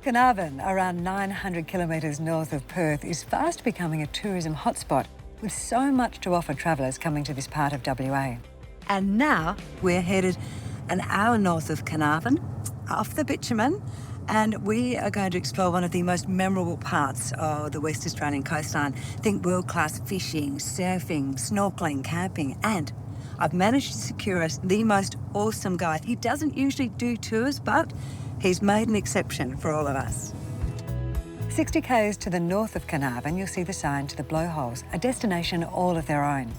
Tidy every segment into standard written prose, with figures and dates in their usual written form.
Carnarvon, around 900 kilometres north of Perth, is fast becoming a tourism hotspot with so much to offer travellers coming to this part of WA. And now we're headed an hour north of Carnarvon, off the bitumen, and we are going to explore one of the most memorable parts of the West Australian coastline. Think world-class fishing, surfing, snorkelling, camping, and I've managed to secure us the most awesome guide. He doesn't usually do tours, but he's made an exception for all of us. 60 k's to the north of Carnarvon, you'll see the sign to the Blowholes, a destination all of their own.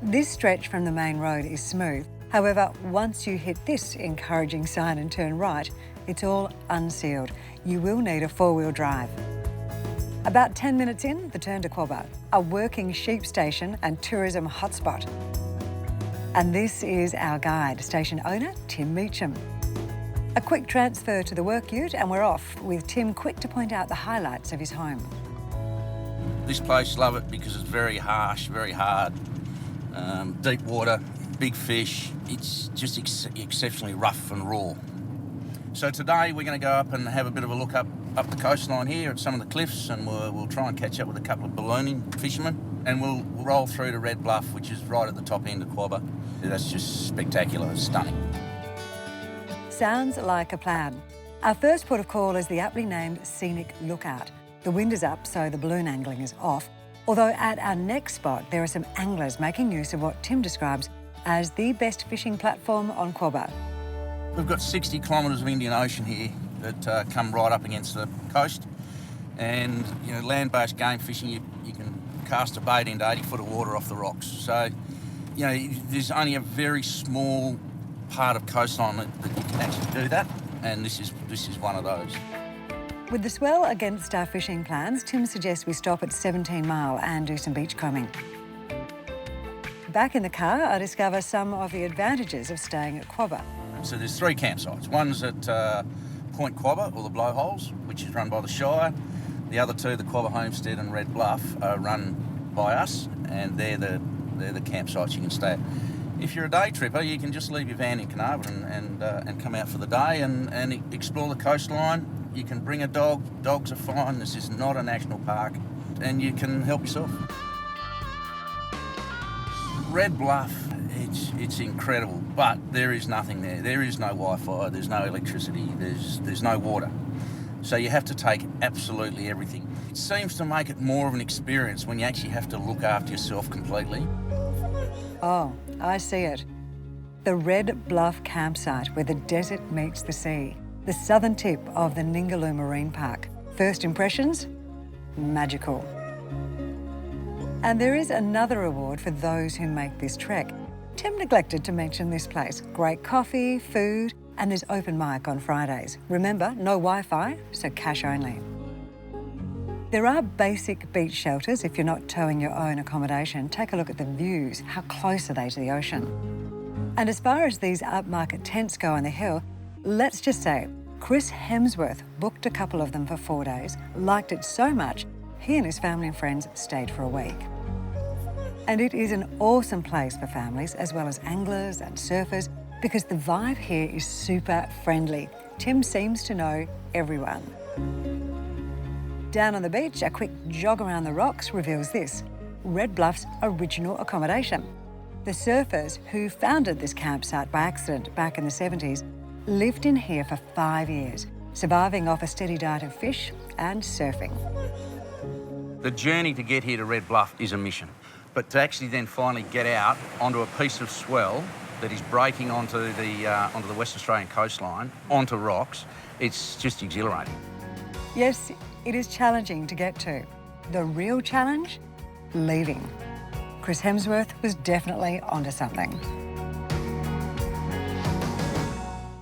This stretch from the main road is smooth. However, once you hit this encouraging sign and turn right, it's all unsealed. You will need a four-wheel drive. About 10 minutes in, the turn to Quobba, a working sheep station and tourism hotspot. And this is our guide, station owner, Tim Meacham. A quick transfer to the work ute and we're off, with Tim quick to point out the highlights of his home. This place, love it because it's very harsh, very hard, deep water, big fish. It's just exceptionally rough and raw. So today we're going to go up and have a bit of a look up the coastline here at some of the cliffs, and we'll try and catch up with a couple of ballooning fishermen, and we'll roll through to Red Bluff, which is right at the top end of Quobba. That's just spectacular, it's stunning. Sounds like a plan. Our first port of call is the aptly named Scenic Lookout. The wind is up, so the balloon angling is off. Although at our next spot, there are some anglers making use of what Tim describes as the best fishing platform on Quobba. We've got 60 kilometres of Indian Ocean here that come right up against the coast. And, you know, land-based game fishing, you can cast a bait into 80 foot of water off the rocks. So, you know, there's only a very small part of coastline that you can actually do that, and this is one of those. With the swell against our fishing plans, Tim suggests we stop at 17 Mile and do some beachcombing. Back in the car, I discover some of the advantages of staying at Quobba. So there's three campsites. One's at Point Quobba, or the Blowholes, which is run by the Shire. The other two, the Quobba Homestead and Red Bluff, are run by us, and they're the campsites you can stay at. If you're a day tripper, you can just leave your van in Carnarvon and come out for the day and explore the coastline. You can bring a dog. Dogs are fine. This is not a national park, and you can help yourself. Red Bluff, it's incredible, but there is nothing there. There is no Wi-Fi. There's no electricity. There's no water. So you have to take absolutely everything. It seems to make it more of an experience when you actually have to look after yourself completely. Oh, I see it. The Red Bluff campsite where the desert meets the sea. The southern tip of the Ningaloo Marine Park. First impressions? Magical. And there is another reward for those who make this trek. Tim neglected to mention this place. Great coffee, food, and there's open mic on Fridays. Remember, no Wi-Fi, so cash only. There are basic beach shelters if you're not towing your own accommodation. Take a look at the views. How close are they to the ocean? And as far as these upmarket tents go on the hill, let's just say Chris Hemsworth booked a couple of them for 4 days, liked it so much, he and his family and friends stayed for a week. And it is an awesome place for families as well as anglers and surfers because the vibe here is super friendly. Tim seems to know everyone. Down on the beach, a quick jog around the rocks reveals this: Red Bluff's original accommodation. The surfers who founded this campsite by accident back in the 70s lived in here for 5 years, surviving off a steady diet of fish and surfing. The journey to get here to Red Bluff is a mission, but to actually then finally get out onto a piece of swell that is breaking onto the West Australian coastline, onto rocks, it's just exhilarating. Yes, it is challenging to get to. The real challenge? Leaving. Chris Hemsworth was definitely onto something.